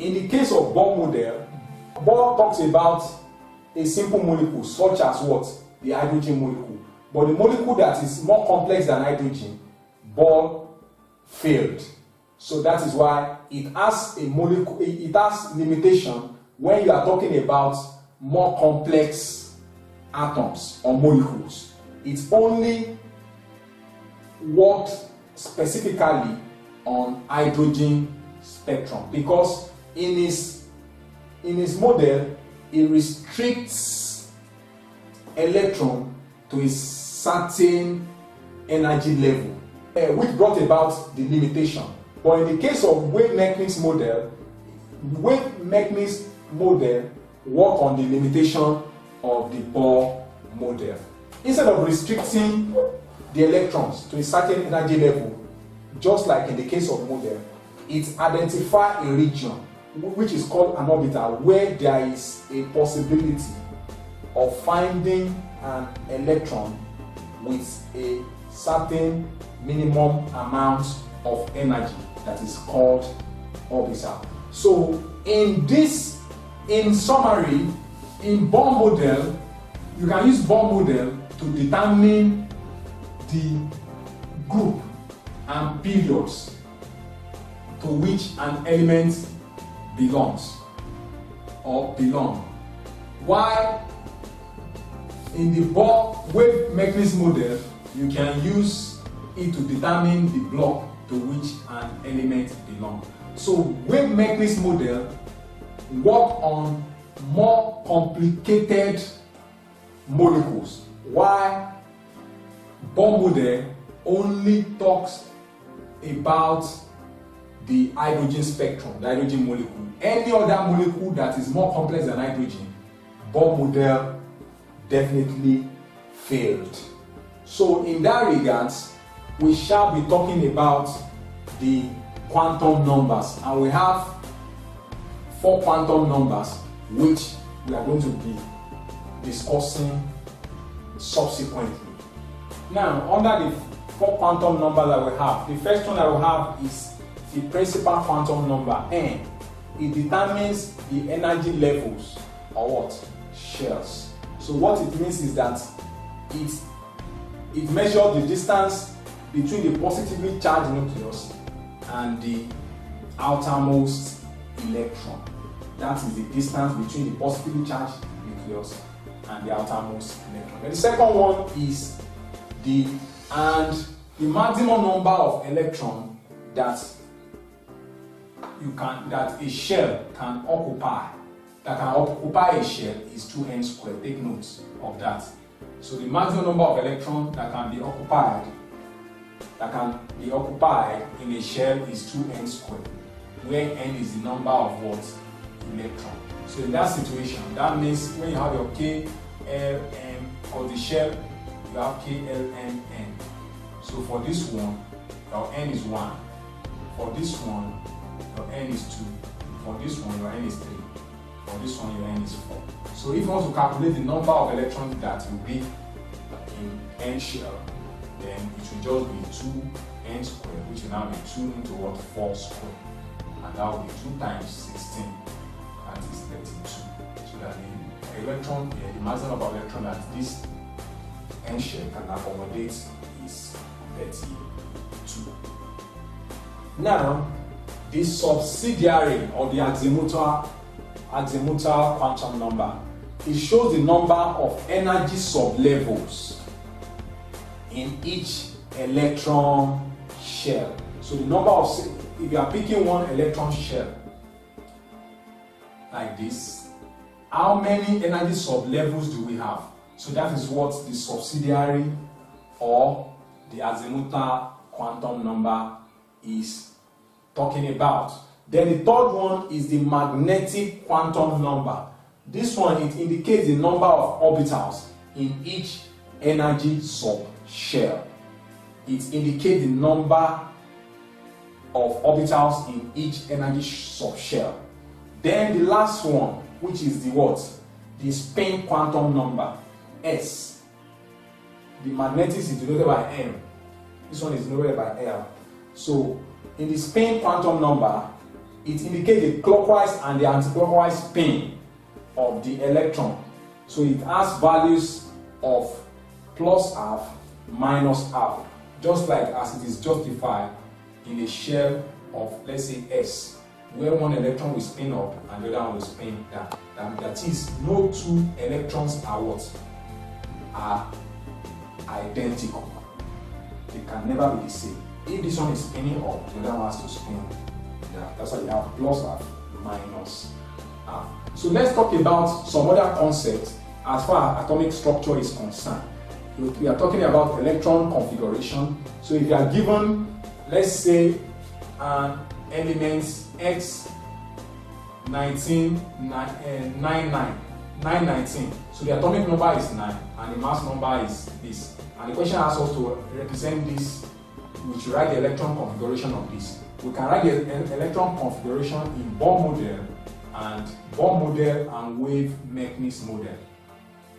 in the case of Bohr model, Bohr talks about a simple molecule such as what? The hydrogen molecule. But the molecule that is more complex than hydrogen, Bohr failed. So that is why it has a molecule, it has limitation when you are talking about more complex atoms or molecules. It only works specifically on hydrogen spectrum, because in his model it restricts electron to a certain energy level, which brought about the limitation. But in the case of wave-mechanics model work on the limitation of the Bohr model. Instead of restricting the electrons to a certain energy level, just like in the case of model, it identifies a region which is called an orbital, where there is a possibility of finding an electron with a certain minimum amount of energy that is called orbital. So in summary, in Bohr model, you can use Bohr model to determine the group and periods to which an element belongs or belong. While in the Bohr wave mechanics model, you can use it to determine the block to which an element belongs. So wave mechanics model work on more complicated molecules, while Bohr model only talks about the hydrogen spectrum, the hydrogen molecule. Any other molecule that is more complex than hydrogen, Bohr model definitely failed. So in that regards, we shall be talking about the quantum numbers, and we have 4 quantum numbers which we are going to be discussing subsequently. Now, under the 4 quantum numbers that we have, the first one that we have is the principal quantum number, n. It determines the energy levels, or what? Shells. So what it means is that it measures the distance between the positively charged nucleus and the outermost electron. That is the distance between the positively charged nucleus and the outermost electron. And the second one is the maximum number of electrons that a shell can occupy. That can occupy a shell is 2n squared. Take note of that. So the maximum number of electrons that can be occupied in a shell is 2n squared, where n is the number of what? Electron. So in that situation, that means when you have your K, L, M for the shell, you have K, L, M, N. So for this one, your n is 1. For this one, your n is 2. For this one, your n is 3. For this one, your n is 4. So if you want to calculate the number of electrons that will be in n shell, then it will just be 2n squared, which will now be 2 into what? 4 squared. And that will be 2 times 16. That is 32. So that the electron, the maximum of electron that this n shell can accommodate is 32. Now, the subsidiary or the azimuthal quantum number, it shows the number of energy sublevels in each electron shell. So the number of, if you are picking one electron shell like this, how many energy sublevels do we have? So that is what the subsidiary or the azimuthal quantum number is talking about. Then the third one is the magnetic quantum number. This one, it indicates the number of orbitals in each energy subshell. It indicates the number of orbitals in each energy subshell. Then the last one, which is the what? The spin quantum number, S. The magnetic is denoted by M. This one is denoted by L. So in the spin quantum number, it indicates the clockwise and the anti-clockwise spin of the electron. So it has values of plus half, minus half, just like as it is justified in a shell of, let's say, S, where one electron will spin up and the other one will spin down. That is, no two electrons are what? Are identical. They can never be the same. If this one is spinning up, the other one has to spin down. That's why you have plus half, minus half. So let's talk about some other concepts as far as atomic structure is concerned. We are talking about electron configuration. So if you are given, let's say, an element X19, 919. So the atomic number is 9 and the mass number is this. And the question asks us to represent this. We should write the electron configuration of this. We can write the electron configuration in Bohr model and wave mechanics model.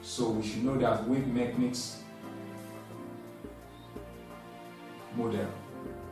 So we should know that wave mechanics model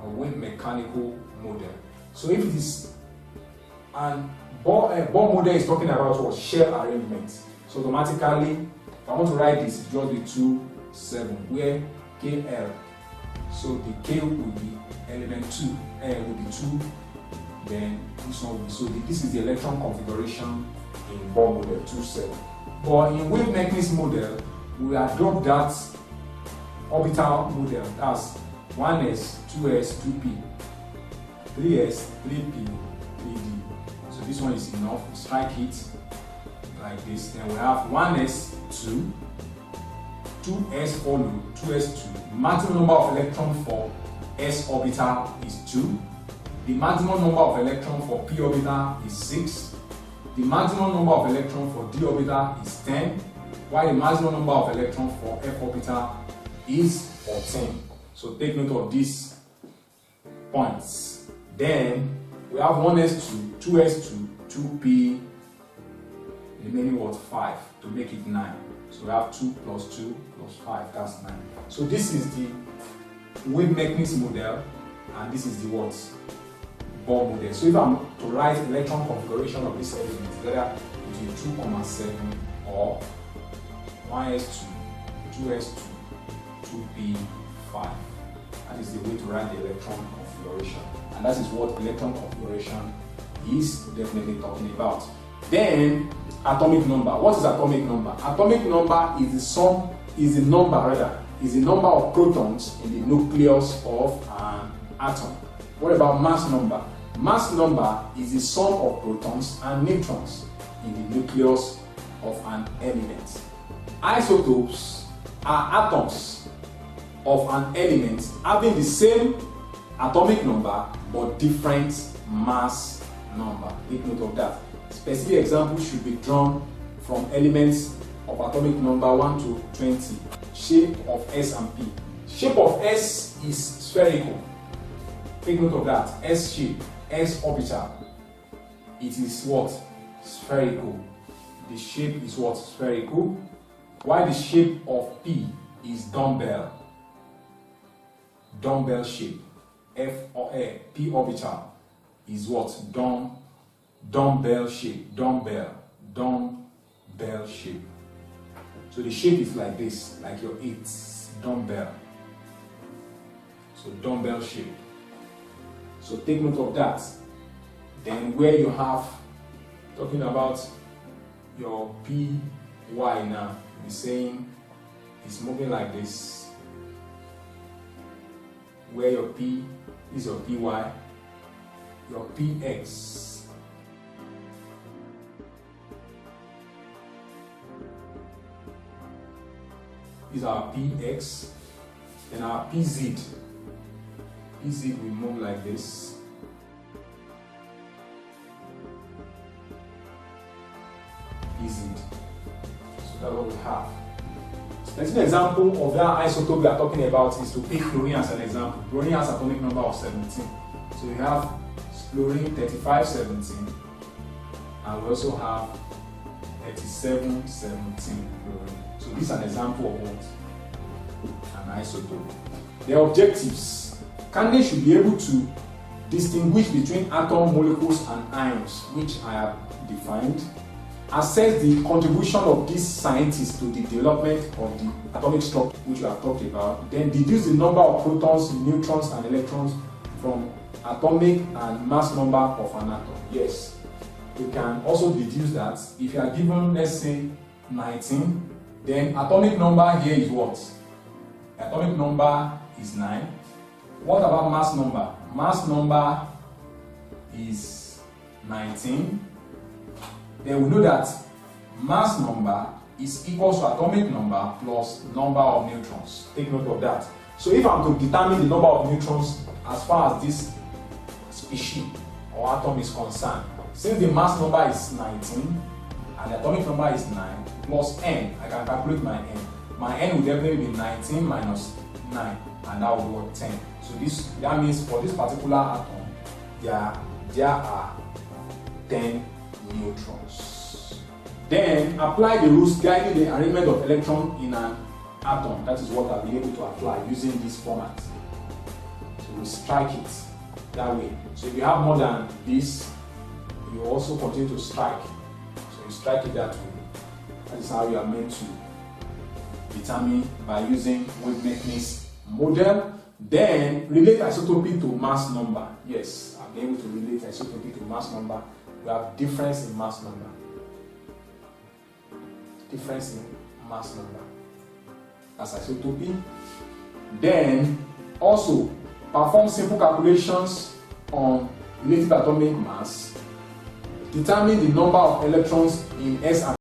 or wave mechanical model. So if it is, and Bohr model is talking about what? Shell arrangement. So automatically, if I want to write this, it's just the 2, 7, where KL. So the K will be element 2, L will be 2, then this one will be, so this is the electron configuration in Bohr model 2, 7. But in wave mechanics model, we adopt that orbital model. That's 1s, 2s, 2p, 3s, 3p, 3d. So this one is enough. We strike it like this. Then we have 1s, 2, 2s follow, 2s, 2. Maximum number of electrons for s orbital is 2. The maximum number of electrons for p orbital is 6. The maximum number of electrons for d orbital is 10, while the maximum number of electrons for f orbital is 14. So take note of these points. Then we have 1s2, 2s2, 2p, remaining what? 5 to make it 9. So we have 2 plus 2 plus 5, that's 9. So this is the wave mechanics model, and this is the what? Bohr model. So if I'm to write electron configuration of this element, whether between 2,7 or 1s2, 2s2, 2p, 5. That is the way to write the electron configuration. And that is what electron configuration is definitely talking about. Then, atomic number. What is atomic number? Atomic number is the number of protons in the nucleus of an atom. What about mass number? Mass number is the sum of protons and neutrons in the nucleus of an element. Isotopes are atoms of an element having the same atomic number but different mass number. Take note of that. Specific examples should be drawn from elements of atomic number 1 to 20. Shape of S and P. Shape of S is spherical. Take note of that. S shape, S orbital. It is what? Spherical. The shape is what? Spherical. While the shape of P is dumbbell. Dumbbell shape. F or A, P orbital is what? Dumbbell shape. Dumbbell shape. So the shape is like this, like your 8 dumbbell. So dumbbell shape. So take note of that. Then where you have, talking about your Py now, we're saying it's moving like this. Where your P is your Py, your Px. Is our Px, and our Pz. Pz will move like this. Pz. So that's what we have. Let's an example of that isotope we are talking about is to pick fluorine as an example. Fluorine has atomic number of 17. So we have fluorine 3517, and we also have 3717 fluorine. So this is an example of what? An isotope. The objectives. Candidates should be able to distinguish between atom, molecules, and ions, which I have defined, assess the contribution of these scientists to the development of the atomic structure, which we have talked about, then deduce the number of protons, neutrons, and electrons from atomic and mass number of an atom. Yes, we can also deduce that if you are given, let's say, 19, then atomic number here is what? Atomic number is 9. What about mass number? Mass number is 19. Then we know that mass number is equal to atomic number plus number of neutrons. Take note of that. So if I'm to determine the number of neutrons as far as this species or atom is concerned, since the mass number is 19 and the atomic number is 9 plus n, I can calculate my n. My n will definitely be 19 minus 9, and that will be 10. So that means for this particular atom, there are 10 neutrons. Then apply the rules guiding the arrangement of electrons in an atom. That is what I'll be able to apply using this format. So we strike it that way. So if you have more than this, you also continue to strike. So you strike it that way. That is how you are meant to determine by using wavelength model. Then relate isotopy to mass number. Yes, I'll be able to relate isotopy to mass number. We have difference in mass number. Difference in mass number. That's isotopy. Then also perform simple calculations on relative atomic mass. Determine the number of electrons in S and